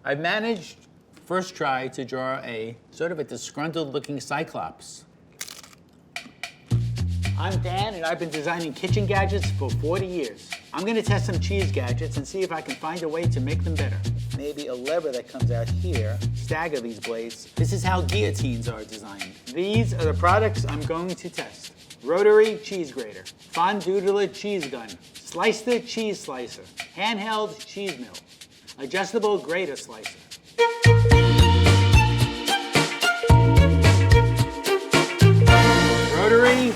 I've managed, first try, to draw a sort of a disgruntled looking cyclops. I'm Dan, and I've been designing kitchen gadgets for 40 years. I'm gonna test some cheese gadgets and see if I can find a way to make them better. Maybe a lever that comes out here, stagger these blades. This is how guillotines are designed. These are the products I'm going to test. Rotary cheese grater, Fondoodler cheese gun, Slicer cheese slicer, handheld cheese mill, adjustable grater slicer. Rotary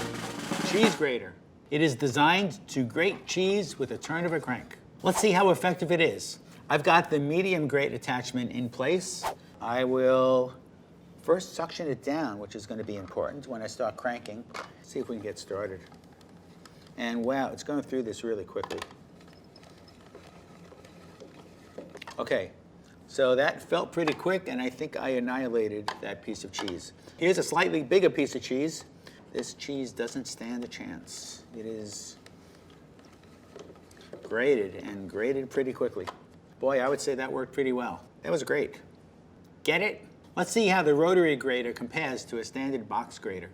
cheese grater. It is designed to grate cheese with a turn of a crank. Let's see how effective it is. I've got the medium grate attachment in place. I will first suction it down, which is going to be important when I start cranking. See if we can get started. And wow, it's going through this really quickly. Okay, so that felt pretty quick, and I think I annihilated that piece of cheese. Here's a slightly bigger piece of cheese. This cheese doesn't stand a chance. It is grated, and grated pretty quickly. Boy, I would say that worked pretty well. That was great. Get it? Let's see how the rotary grater compares to a standard box grater.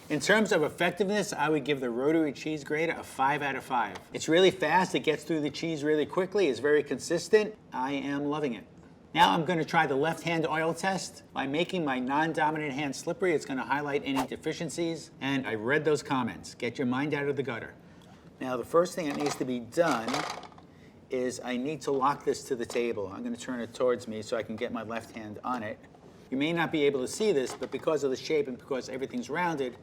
In terms of effectiveness, I would give the rotary cheese grater a 5 out of 5. It's really fast, it gets through the cheese really quickly, it's very consistent. I am loving it. Now I'm going to try the left-hand oil test. By making my non-dominant hand slippery, it's going to highlight any deficiencies. And I read those comments. Get your mind out of the gutter. Now the first thing that needs to be done is I need to lock this to the table. I'm going to turn it towards me so I can get my left hand on it. You may not be able to see this, but because of the shape and because everything's rounded,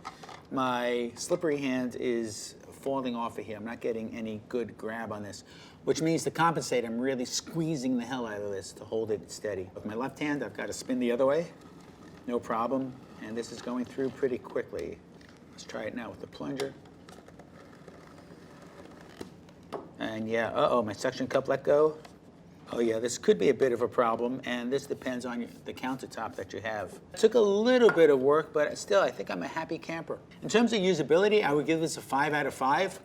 my slippery hand is falling off of here. I'm not getting any good grab on this, which means to compensate, I'm really squeezing the hell out of this to hold it steady. With my left hand, I've got to spin the other way, no problem, and this is going through pretty quickly. Let's try it now with the plunger. And yeah, uh-oh, my suction cup let go. Oh yeah, this could be a bit of a problem, and this depends on the countertop that you have. It took a little bit of work, but still, I think I'm a happy camper. In terms of usability, I would give this a 5 out of 5.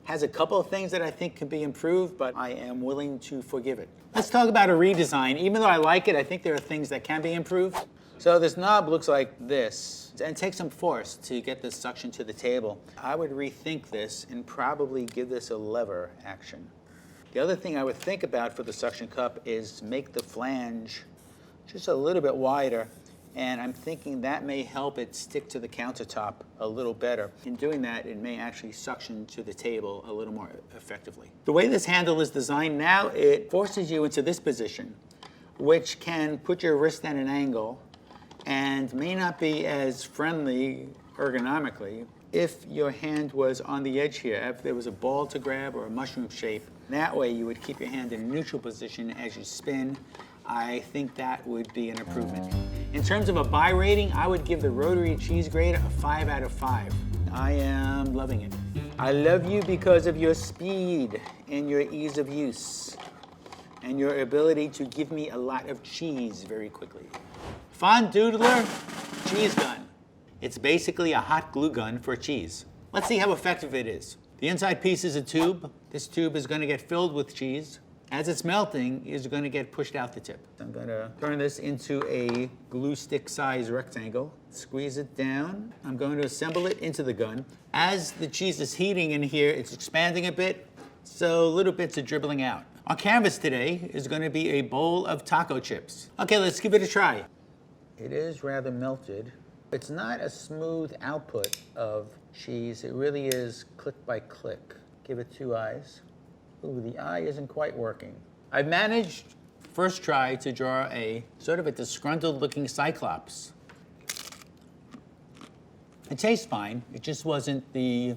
Has a couple of things that I think can be improved, but I am willing to forgive it. Let's talk about a redesign. Even though I like it, I think there are things that can be improved. So this knob looks like this, and it takes some force to get this suction to the table. I would rethink this and probably give this a lever action. The other thing I would think about for the suction cup is make the flange just a little bit wider, and I'm thinking that may help it stick to the countertop a little better. In doing that, it may actually suction to the table a little more effectively. The way this handle is designed now, it forces you into this position, which can put your wrist at an angle and may not be as friendly ergonomically if your hand was on the edge here, if there was a ball to grab or a mushroom shape. That way you would keep your hand in a neutral position as you spin. I think that would be an improvement. In terms of a buy rating, I would give the rotary cheese grater a 5 out of 5. I am loving it. I love you because of your speed and your ease of use and your ability to give me a lot of cheese very quickly. Fondoodler cheese gun. It's basically a hot glue gun for cheese. Let's see how effective it is. The inside piece is a tube. This tube is going to get filled with cheese. As it's melting, it's going to get pushed out the tip. I'm going to turn this into a glue stick size rectangle. Squeeze it down. I'm going to assemble it into the gun. As the cheese is heating in here, it's expanding a bit, so little bits are dribbling out. Our canvas today is going to be a bowl of taco chips. Okay, let's give it a try. It is rather melted. It's not a smooth output of cheese. It really is click by click. Give it 2 eyes. Ooh, the eye isn't quite working. I've managed, first try, to draw a sort of a disgruntled looking cyclops. It tastes fine. It just wasn't the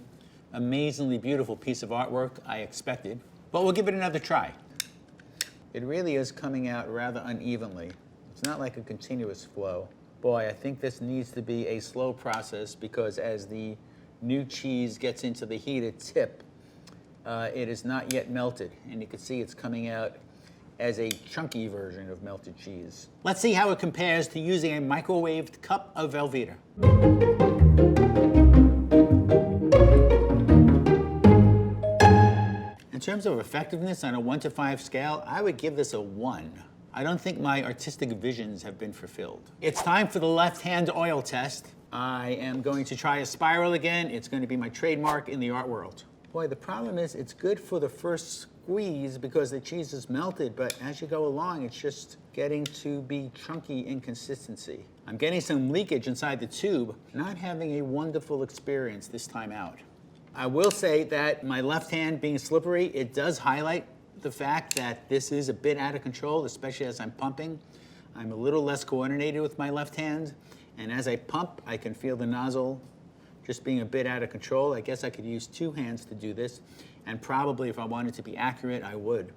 amazingly beautiful piece of artwork I expected, but we'll give it another try. It really is coming out rather unevenly. It's not like a continuous flow. Boy, I think this needs to be a slow process because as the new cheese gets into the heated tip, it is not yet melted, and you can see it's coming out as a chunky version of melted cheese. Let's see how it compares to using a microwaved cup of Velveeta. terms of effectiveness on a 1 to 5 scale, I would give this a 1. I don't think my artistic visions have been fulfilled. It's time for the left-hand oil test. I am going to try a spiral again. It's going to be my trademark in the art world. Boy, the problem is it's good for the first squeeze because the cheese is melted, but as you go along, it's just getting to be chunky in consistency. I'm getting some leakage inside the tube, not having a wonderful experience this time out. I will say that my left hand being slippery, it does highlight the fact that this is a bit out of control, especially as I'm pumping. I'm a little less coordinated with my left hand, and as I pump, I can feel the nozzle just being a bit out of control. I guess I could use 2 hands to do this, and probably if I wanted to be accurate, I would.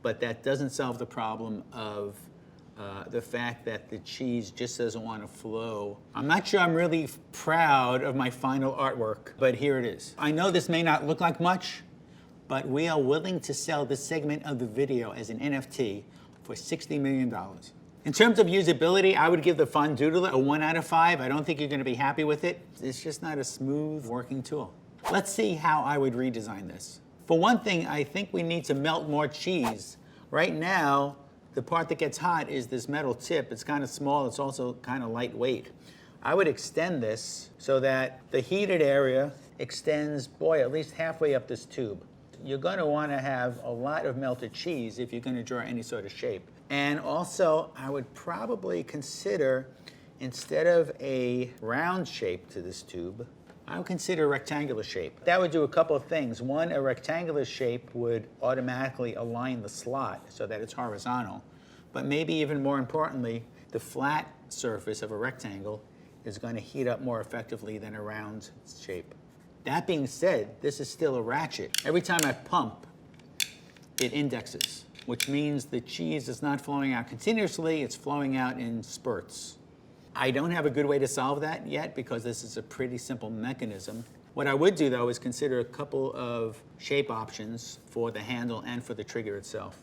But that doesn't solve the problem of the fact that the cheese just doesn't want to flow. I'm not sure I'm really proud of my final artwork, but here it is. I know this may not look like much, but we are willing to sell this segment of the video as an NFT for $60 million. In terms of usability, I would give the Fondoodler a 1 out of 5. I don't think you're going to be happy with it. It's just not a smooth working tool. Let's see how I would redesign this. For one thing, I think we need to melt more cheese. Right now, the part that gets hot is this metal tip. It's kind of small. It's also kind of lightweight. I would extend this so that the heated area extends, boy, at least halfway up this tube. You're going to want to have a lot of melted cheese if you're going to draw any sort of shape. And also, I would probably consider, instead of a round shape to this tube, I would consider a rectangular shape. That would do a couple of things. One, a rectangular shape would automatically align the slot so that it's horizontal. But maybe even more importantly, the flat surface of a rectangle is going to heat up more effectively than a round shape. That being said, this is still a ratchet. Every time I pump, it indexes, which means the cheese is not flowing out continuously, it's flowing out in spurts. I don't have a good way to solve that yet because this is a pretty simple mechanism. What I would do though is consider a couple of shape options for the handle and for the trigger itself.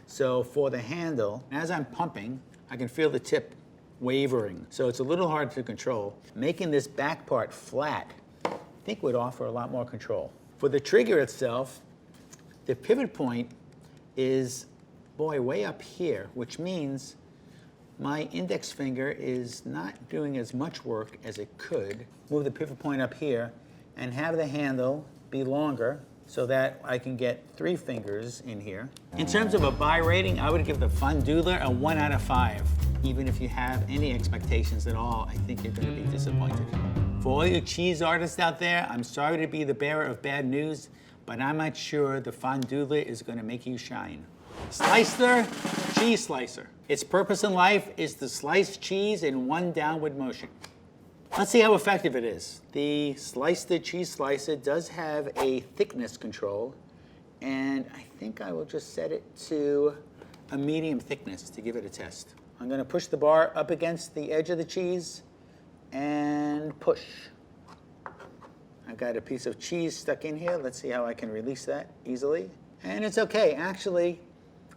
So for the handle, as I'm pumping, I can feel the tip wavering. So it's a little hard to control. Making this back part flat, I think would offer a lot more control. For the trigger itself, the pivot point is, boy, way up here, which means my index finger is not doing as much work as it could. Move the pivot point up here and have the handle be longer so that I can get 3 fingers in here. In terms of a buy rating, I would give the Fondoodler a 1 out of 5. Even if you have any expectations at all, I think you're going to be disappointed. For all you cheese artists out there, I'm sorry to be the bearer of bad news, but I'm not sure the Fondoodler is going to make you shine. Slicer, cheese slicer. Its purpose in life is to slice cheese in one downward motion. Let's see how effective it is. The cheese slicer does have a thickness control, and I think I will just set it to a medium thickness to give it a test. I'm going to push the bar up against the edge of the cheese and push. I've got a piece of cheese stuck in here. Let's see how I can release that easily. And it's okay. Actually,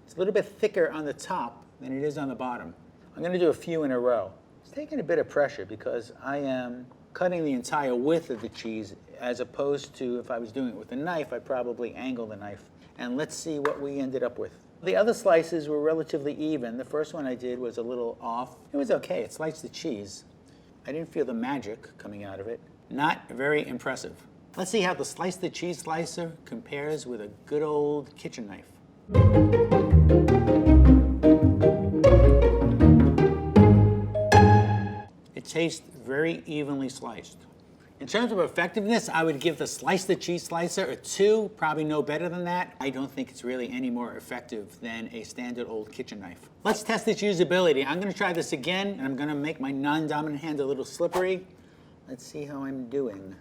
it's a little bit thicker on the top than it is on the bottom. I'm going to do a few in a row. It's taking a bit of pressure because I am cutting the entire width of the cheese as opposed to if I was doing it with a knife, I'd probably angle the knife. And let's see what we ended up with. The other slices were relatively even. The first one I did was a little off. It was okay. It sliced the cheese. I didn't feel the magic coming out of it. Not very impressive. Let's see how the Slice the Cheese slicer compares with a good old kitchen knife. It tastes very evenly sliced. In terms of effectiveness, I would give the Slice the Cheese slicer a 2, probably no better than that. I don't think it's really any more effective than a standard old kitchen knife. Let's test its usability. I'm going to try this again, and I'm going to make my non-dominant hand a little slippery. Let's see how I'm doing.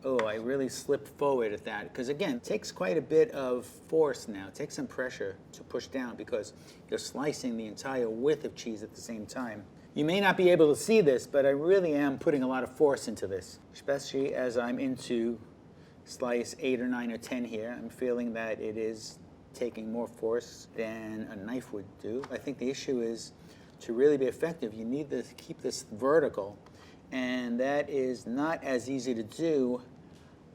Oh, I really slipped forward at that, because again, it takes quite a bit of force now. It takes some pressure to push down because you're slicing the entire width of cheese at the same time. You may not be able to see this, but I really am putting a lot of force into this, especially as I'm into slice 8 or 9 or 10 here. I'm feeling that it is taking more force than a knife would do. I think the issue is to really be effective, you need to keep this vertical, and that is not as easy to do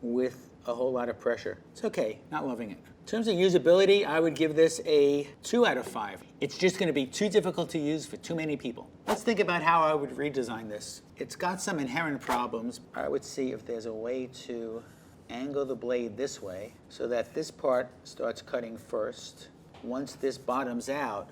with a whole lot of pressure. It's okay, not loving it. In terms of usability, I would give this a 2 out of 5. It's just going to be too difficult to use for too many people. Let's think about how I would redesign this. It's got some inherent problems. I would see if there's a way to angle the blade this way so that this part starts cutting first. Once this bottoms out,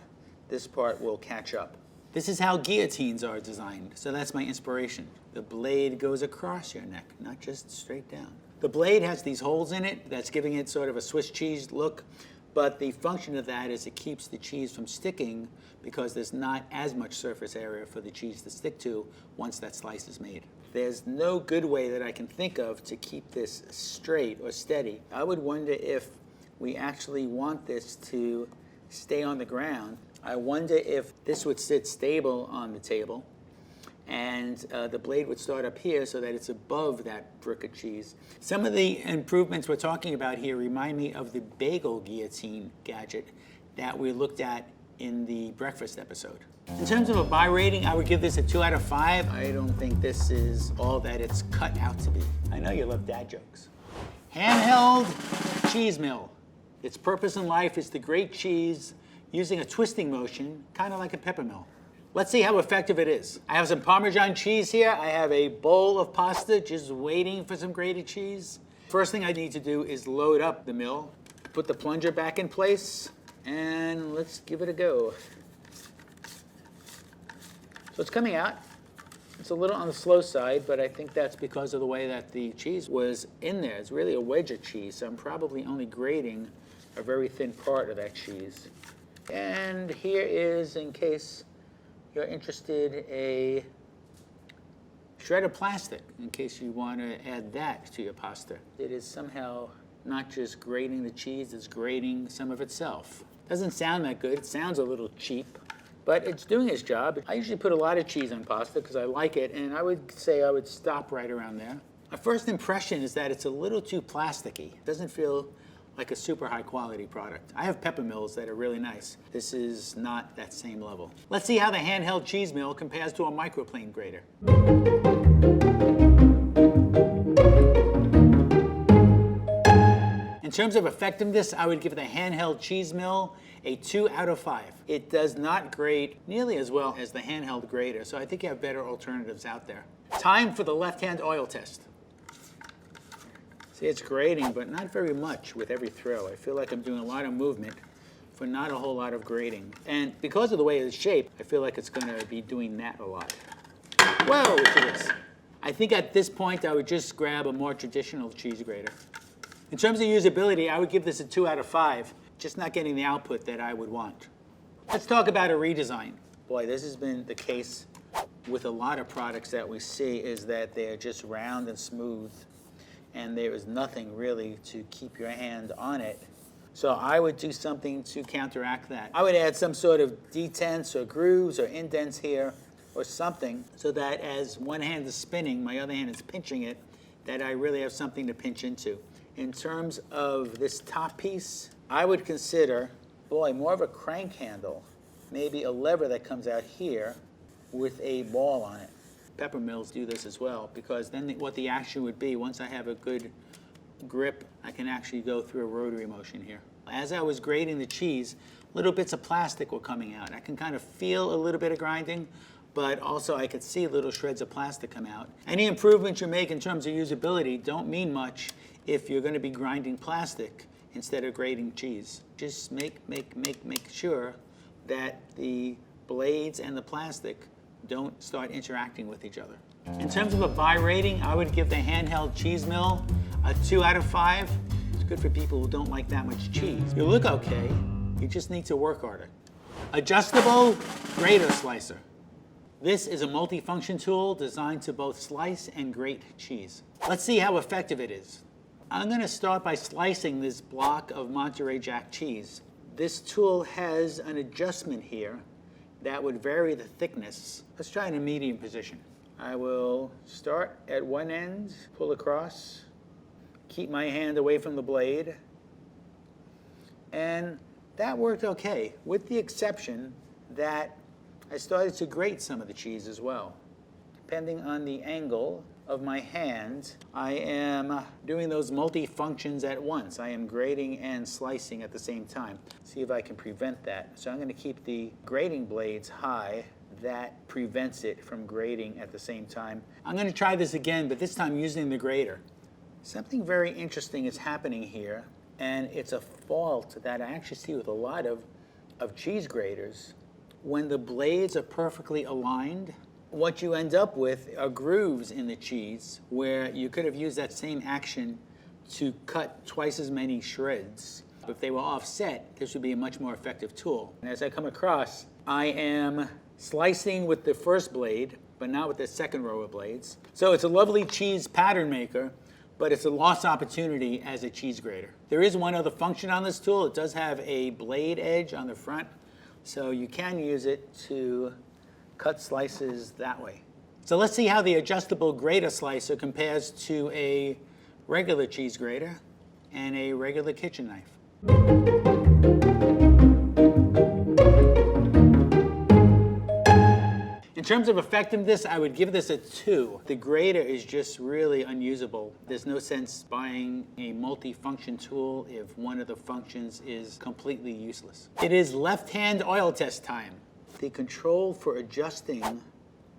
this part will catch up. This is how guillotines are designed, so that's my inspiration. The blade goes across your neck, not just straight down. The blade has these holes in it that's giving it sort of a Swiss cheese look, but the function of that is it keeps the cheese from sticking because there's not as much surface area for the cheese to stick to once that slice is made. There's no good way that I can think of to keep this straight or steady. I would wonder if we actually want this to stay on the ground. I wonder if this would sit stable on the table and the blade would start up here so that it's above that brick of cheese. Some of the improvements we're talking about here remind me of the bagel guillotine gadget that we looked at in the breakfast episode. In terms of a buy rating, I would give this a 2 out of 5. I don't think this is all that it's cut out to be. I know you love dad jokes. Handheld cheese mill. Its purpose in life is to grate cheese using a twisting motion, kind of like a pepper mill. Let's see how effective it is. I have some Parmesan cheese here. I have a bowl of pasta just waiting for some grated cheese. First thing I need to do is load up the mill, put the plunger back in place, and let's give it a go. So it's coming out. It's a little on the slow side, but I think that's because of the way that the cheese was in there. It's really a wedge of cheese, so I'm probably only grating a very thin part of that cheese. And here is, in case you're interested, a shred of plastic, in case you want to add that to your pasta. It is somehow not just grating the cheese, it's grating some of itself. Doesn't sound that good. It sounds a little cheap, but it's doing its job. I usually put a lot of cheese on pasta because I like it, and I would say I would stop right around there. My first impression is that it's a little too plasticky. It doesn't feel like a super high quality product. I have pepper mills that are really nice. This is not that same level. Let's see how the handheld cheese mill compares to a microplane grater. In terms of effectiveness, I would give the handheld cheese mill a 2 out of 5. It does not grate nearly as well as the handheld grater, so I think you have better alternatives out there. Time for the left-hand oil test. See, it's grating, but not very much with every throw. I feel like I'm doing a lot of movement for not a whole lot of grating. And because of the way it's shaped, I feel like it's going to be doing that a lot. Whoa, it is. I think at this point, I would just grab a more traditional cheese grater. In terms of usability, I would give this a 2 out of 5, just not getting the output that I would want. Let's talk about a redesign. Boy, this has been the case with a lot of products that we see, is that they're just round and smooth, and there is nothing really to keep your hand on it. So I would do something to counteract that. I would add some sort of detents or grooves or indents here or something so that as one hand is spinning, my other hand is pinching it, that I really have something to pinch into. In terms of this top piece, I would consider, boy, more of a crank handle, maybe a lever that comes out here with a ball on it. Pepper mills do this as well, because then what the action would be, once I have a good grip, I can actually go through a rotary motion here. As I was grating the cheese, little bits of plastic were coming out. I can kind of feel a little bit of grinding, but also I could see little shreds of plastic come out. Any improvements you make in terms of usability don't mean much if you're going to be grinding plastic instead of grating cheese. Just make sure that the blades and the plastic don't start interacting with each other. In terms of a buy rating, I would give the handheld cheese mill a 2 out of 5. It's good for people who don't like that much cheese. You look okay, you just need to work harder. Adjustable grater slicer. This is a multi-function tool designed to both slice and grate cheese. Let's see how effective it is. I'm going to start by slicing this block of Monterey Jack cheese. This tool has an adjustment here that would vary the thickness. Let's try in a medium position. I will start at one end, pull across, keep my hand away from the blade, and that worked okay, with the exception that I started to grate some of the cheese as well. Depending on the angle of my hand, I am doing those multi-functions at once. I am grating and slicing at the same time. See if I can prevent that. So I'm going to keep the grating blades high. That prevents it from grating at the same time. I'm going to try this again, but this time using the grater. Something very interesting is happening here, and it's a fault that I actually see with a lot of cheese graters. When the blades are perfectly aligned, what you end up with are grooves in the cheese where you could have used that same action to cut twice as many shreds. If they were offset, this would be a much more effective tool. And as I come across, I am slicing with the first blade, but not with the second row of blades. So it's a lovely cheese pattern maker, but it's a lost opportunity as a cheese grater. There is one other function on this tool. It does have a blade edge on the front, so you can use it to cut slices that way. So let's see how the adjustable grater slicer compares to a regular cheese grater and a regular kitchen knife. In terms of effectiveness, I would give this a 2. The grater is just really unusable. There's no sense buying a multi-function tool if one of the functions is completely useless. It is left-hand oil test time. The control for adjusting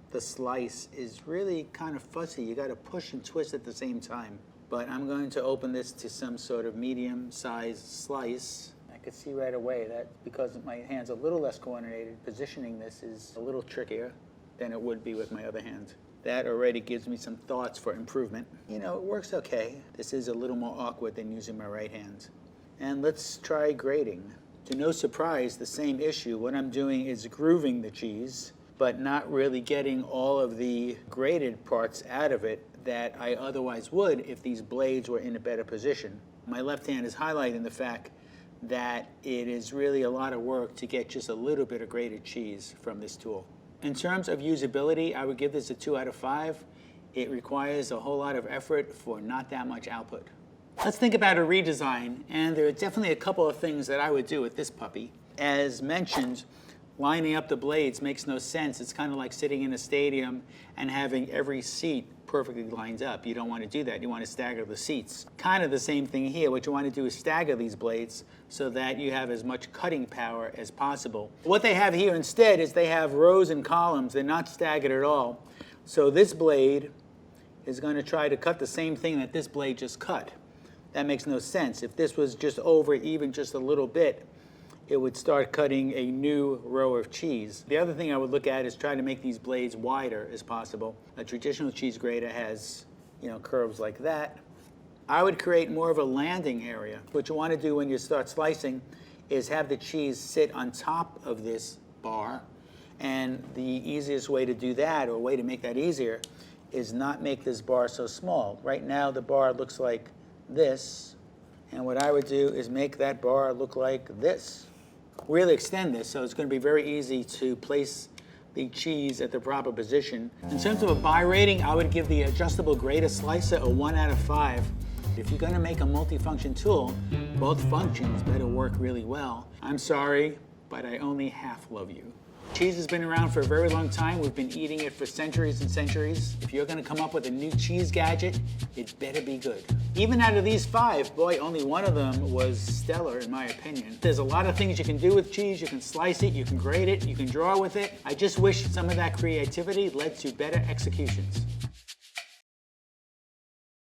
the slice is really kind of fuzzy. You got to push and twist at the same time. But I'm going to open this to some sort of medium-sized slice. I could see right away that because my hand's a little less coordinated, positioning this is a little trickier than it would be with my other hand. That already gives me some thoughts for improvement. You know, it works okay. This is a little more awkward than using my right hand. And let's try grating. To no surprise, the same issue. What I'm doing is grooving the cheese, but not really getting all of the grated parts out of it that I otherwise would if these blades were in a better position. My left hand is highlighting the fact that it is really a lot of work to get just a little bit of grated cheese from this tool. In terms of usability, I would give this a 2 out of 5. It requires a whole lot of effort for not that much output. Let's think about a redesign, and there are definitely a couple of things that I would do with this puppy. As mentioned, lining up the blades makes no sense. It's kind of like sitting in a stadium and having every seat perfectly lined up. You don't want to do that. You want to stagger the seats. Kind of the same thing here. What you want to do is stagger these blades so that you have as much cutting power as possible. What they have here instead is they have rows and columns. They're not staggered at all. So this blade is going to try to cut the same thing that this blade just cut. That makes no sense. If this was just over even just a little bit, it would start cutting a new row of cheese. The other thing I would look at is trying to make these blades wider as possible. A traditional cheese grater has, curves like that. I would create more of a landing area. What you want to do when you start slicing is have the cheese sit on top of this bar. And the easiest way to do that, or a way to make that easier, is not make this bar so small. Right now the bar looks like this. And what I would do is make that bar look like this. Really extend this, so it's going to be very easy to place the cheese at the proper position. In terms of a buy rating, I would give the adjustable grater slicer a 1 out of 5. If you're going to make a multi-function tool, both functions better work really well. I'm sorry, but I only half love you. Cheese has been around for a very long time. We've been eating it for centuries and centuries. If you're going to come up with a new cheese gadget, it better be good. Even out of these 5, boy, only one of them was stellar in my opinion. There's a lot of things you can do with cheese. You can slice it, you can grate it, you can draw with it. I just wish some of that creativity led to better executions.